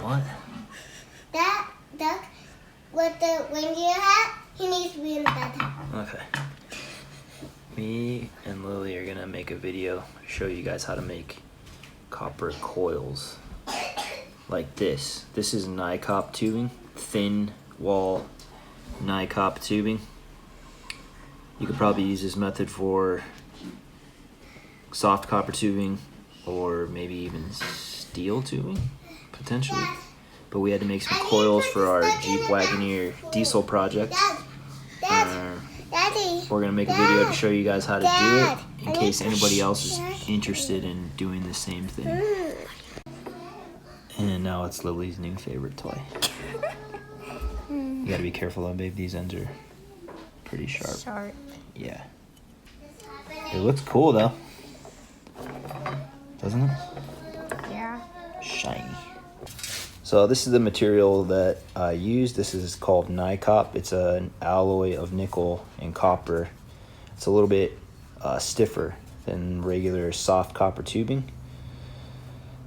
What? That duck with the reindeer hat, he needs to be in the bed. Okay. Me and Lily are gonna make a video to show you guys how to make copper coils like this. This is NiCop tubing, thin wall NiCop tubing. You could probably use this method for soft copper tubing or maybe even steel tubing, potentially. But we had to make some coils for our Jeep Wagoneer diesel project. We're gonna make a video to show you guys how to do it in case anybody else is interested in doing the same thing. And now it's Lily's new favorite toy. You gotta be careful though, babe. These ends are pretty sharp. Yeah. It looks cool though. Doesn't it? Yeah. Shiny. So this is the material that I used. This is called NiCop. It's an alloy of nickel and copper. It's a little bit stiffer than regular soft copper tubing.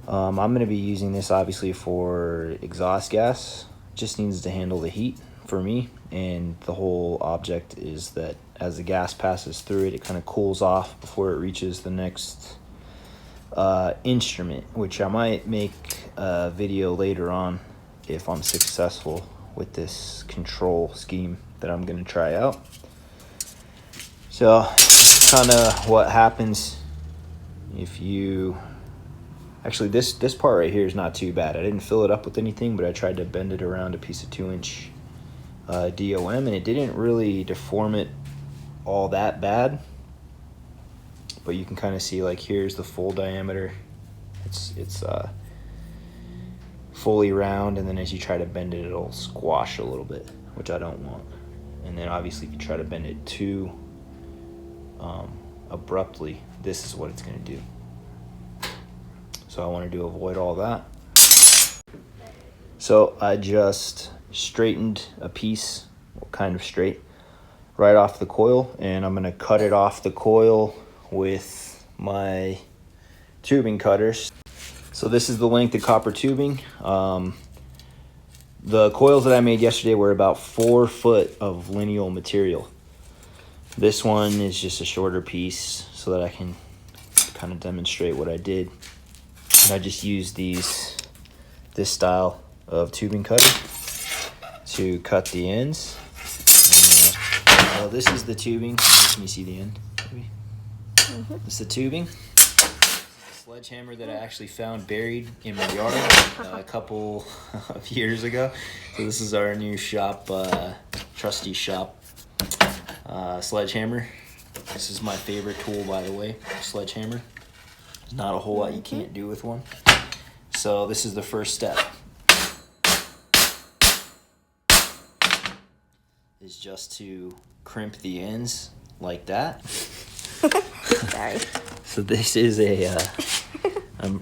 I'm going to be using this obviously for exhaust gas. It just needs to handle the heat for me, and the whole object is that as the gas passes through it, it kind of cools off before it reaches the next instrument, which I might make a video later on if I'm successful with this control scheme that I'm going to try out. So kind of what happens if you actually this part right here is not too bad. I didn't fill it up with anything, but I tried to bend it around a piece of 2-inch DOM, and it didn't really deform it all that bad. But you can kind of see, like, here's the full diameter. It's fully round, and then as you try to bend it, it'll squash a little bit, which I don't want. And then obviously if you try to bend it too abruptly, this is what it's going to do. So I wanted to avoid all that. So I just straightened a piece, kind of straight, right off the coil, and I'm going to cut it off the coil with my tubing cutters. So this is the length of copper tubing. The coils that I made yesterday were about 4 foot of lineal material. This one is just a shorter piece so that I can kind of demonstrate what I did. And I just used this style of tubing cutter to cut the ends. Well, this is the tubing. Let me see the end. Maybe. This is the tubing. Sledgehammer that I actually found buried in my yard a couple of years ago. So this is our new shop, trusty shop sledgehammer. This is my favorite tool, by the way, sledgehammer. There's not a whole lot you can't do with one. So this is the first step. Is just to crimp the ends like that. Sorry. So this is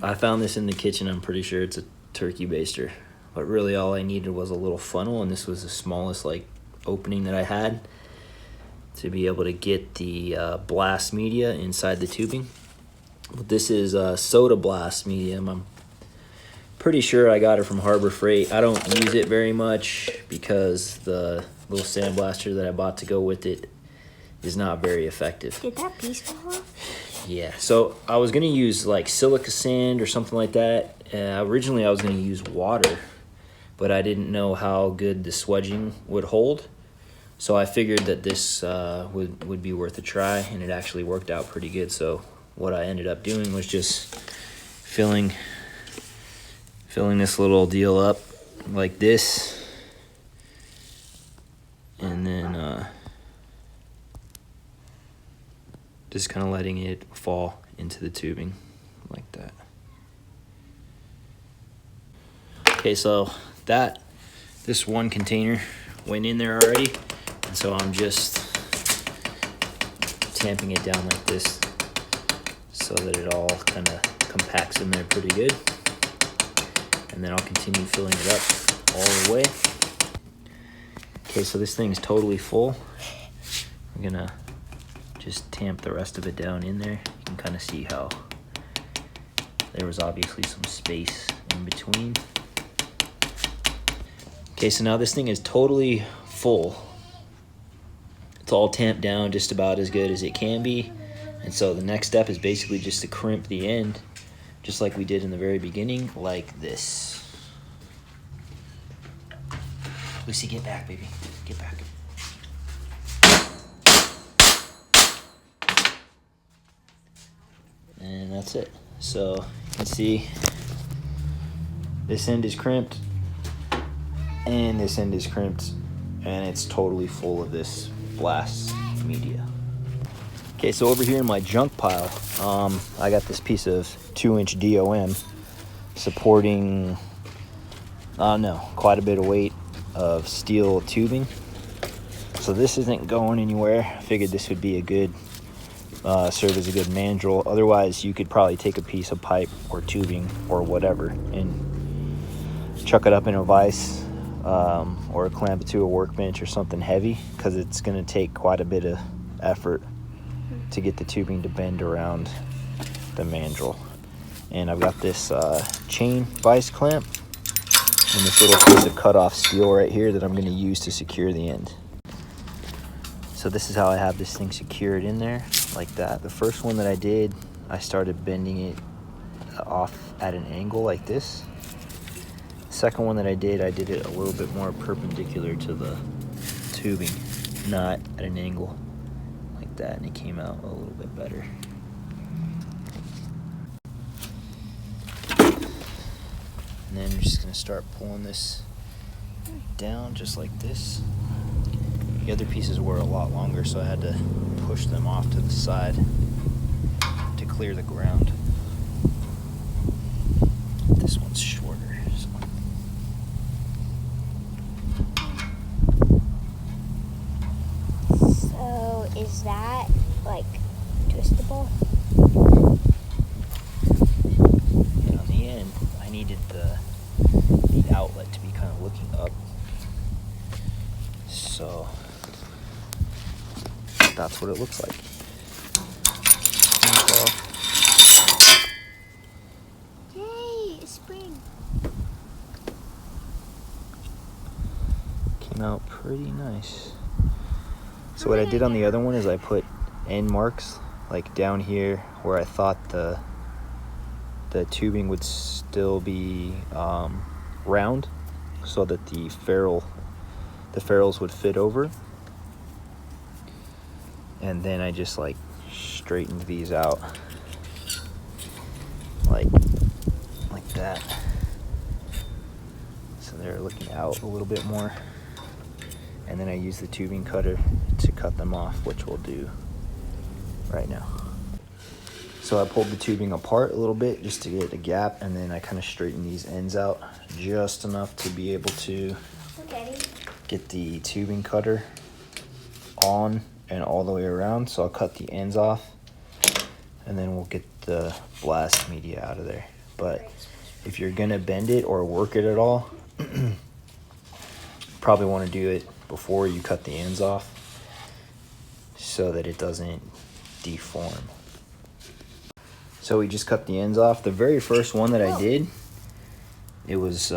I found this in the kitchen. I'm pretty sure it's a turkey baster. But really all I needed was a little funnel, and this was the smallest opening that I had to be able to get the blast media inside the tubing. But this is soda blast medium. I'm pretty sure I got it from Harbor Freight. I don't use it very much because the little sandblaster that I bought to go with it is not very effective. Did that piece fall off? Yeah, so I was going to use like silica sand or something like that. Originally I was going to use water, but I didn't know how good the swedging would hold. So I figured that this would be worth a try, and it actually worked out pretty good. So what I ended up doing was just filling this little deal up like this, and then just kind of letting it fall into the tubing like that. Okay, so this one container went in there already, and so I'm just tamping it down like this so that it all kind of compacts in there pretty good. And then I'll continue filling it up all the way. Okay, so this thing's totally full. I'm gonna just tamp the rest of it down in there. You can kind of see how there was obviously some space in between. Okay, so now this thing is totally full. It's all tamped down just about as good as it can be. And so the next step is basically just to crimp the end, just like we did in the very beginning, like this. Lucy, get back, baby. Get back. And that's it. So you can see this end is crimped and this end is crimped, and it's totally full of this blast media. Okay, so over here in my junk pile, I got this piece of 2-inch DOM supporting, quite a bit of weight of steel tubing. So this isn't going anywhere. I figured this would be a good, serve as a good mandrel. Otherwise, you could probably take a piece of pipe or tubing or whatever and chuck it up in a vise, or clamp it to a workbench or something heavy, because it's going to take quite a bit of effort to get the tubing to bend around the mandrel. And I've got this chain vise clamp and this little piece of cut off steel right here that I'm going to use to secure the end. So this is how I have this thing secured in there, like that. The first one that I did, I started bending it off at an angle like this. The second one that I did it a little bit more perpendicular to the tubing, not at an angle like that, and it came out a little bit better. And then you're just gonna start pulling this down just like this. The other pieces were a lot longer, so I had to push them off to the side to clear the ground. This one's shorter. So is that like twistable? And on the end, I needed the outlet to be kind of looking up. So that's what it looks like. Yay, spring. Came out pretty nice. So what I did on the other one is I put end marks like down here where I thought the tubing would still be round, so that the ferrules would fit over. And then I just like straightened these out like that, so they're looking out a little bit more. And then I use the tubing cutter to cut them off, which we'll do right now. So I pulled the tubing apart a little bit just to get a gap, and then I kind of straightened these ends out just enough to be able to get the tubing cutter on and all the way around. So I'll cut the ends off, and then we'll get the blast media out of there. But if you're gonna bend it or work it at all, probably want to do it before you cut the ends off so that it doesn't deform. So we just cut the ends off. The very first one that I did, it was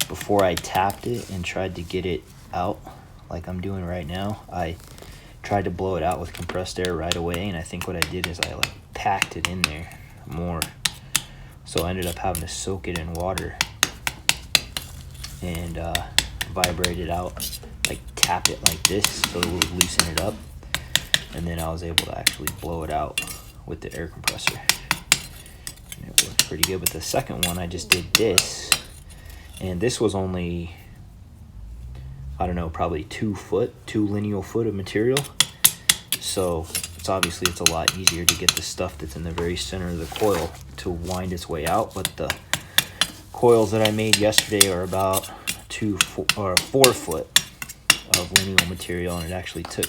before I tapped it and tried to get it out like I'm doing right now. I tried to blow it out with compressed air right away, and I think what I did is I like packed it in there more. So I ended up having to soak it in water and vibrate it out, like tap it like this so it would loosen it up, and then I was able to actually blow it out with the air compressor, and it worked pretty good. But the second one, I just did this, and this was only, I don't know, probably 2 lineal foot of material. So it's a lot easier to get the stuff that's in the very center of the coil to wind its way out. But the coils that I made yesterday are about 4 foot of lineal material, and it actually took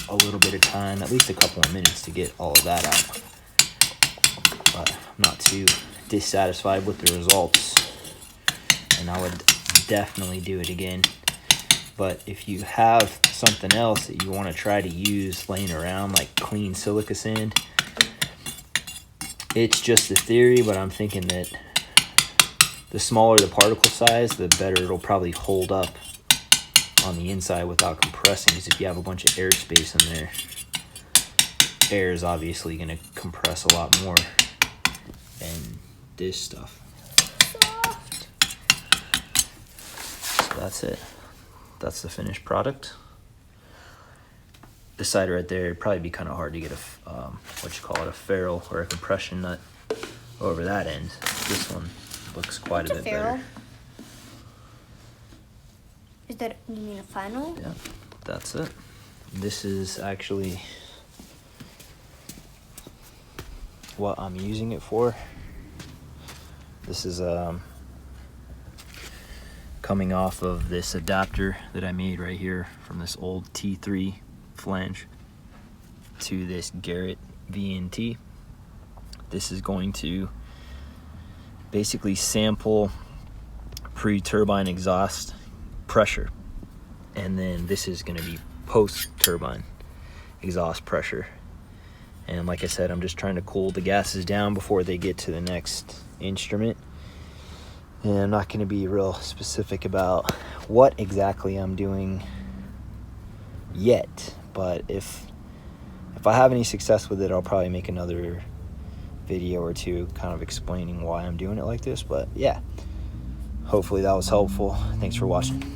a little bit of time, at least a couple of minutes, to get all of that out. But I'm not too dissatisfied with the results, and I would definitely do it again. But if you have something else that you want to try to use laying around, like clean silica sand, it's just a theory, but I'm thinking that the smaller the particle size, the better it'll probably hold up on the inside without compressing, because if you have a bunch of airspace in there, air is obviously going to compress a lot more than this stuff. So that's it. That's the finished product. This side right there, it'd probably be kind of hard to get a a ferrule or a compression nut over that end. This one looks quite a bit better. Is that, you mean a final? Yeah, that's it. This is actually what I'm using it for. This is coming off of this adapter that I made right here from this old T3 flange to this Garrett VNT. This is going to basically sample pre-turbine exhaust pressure, and then this is going to be post-turbine exhaust pressure. And like I said, I'm just trying to cool the gases down before they get to the next instrument. And I'm not going to be real specific about what exactly I'm doing yet, but if I have any success with it, I'll probably make another video or two kind of explaining why I'm doing it like this. But yeah, hopefully that was helpful. Thanks for watching.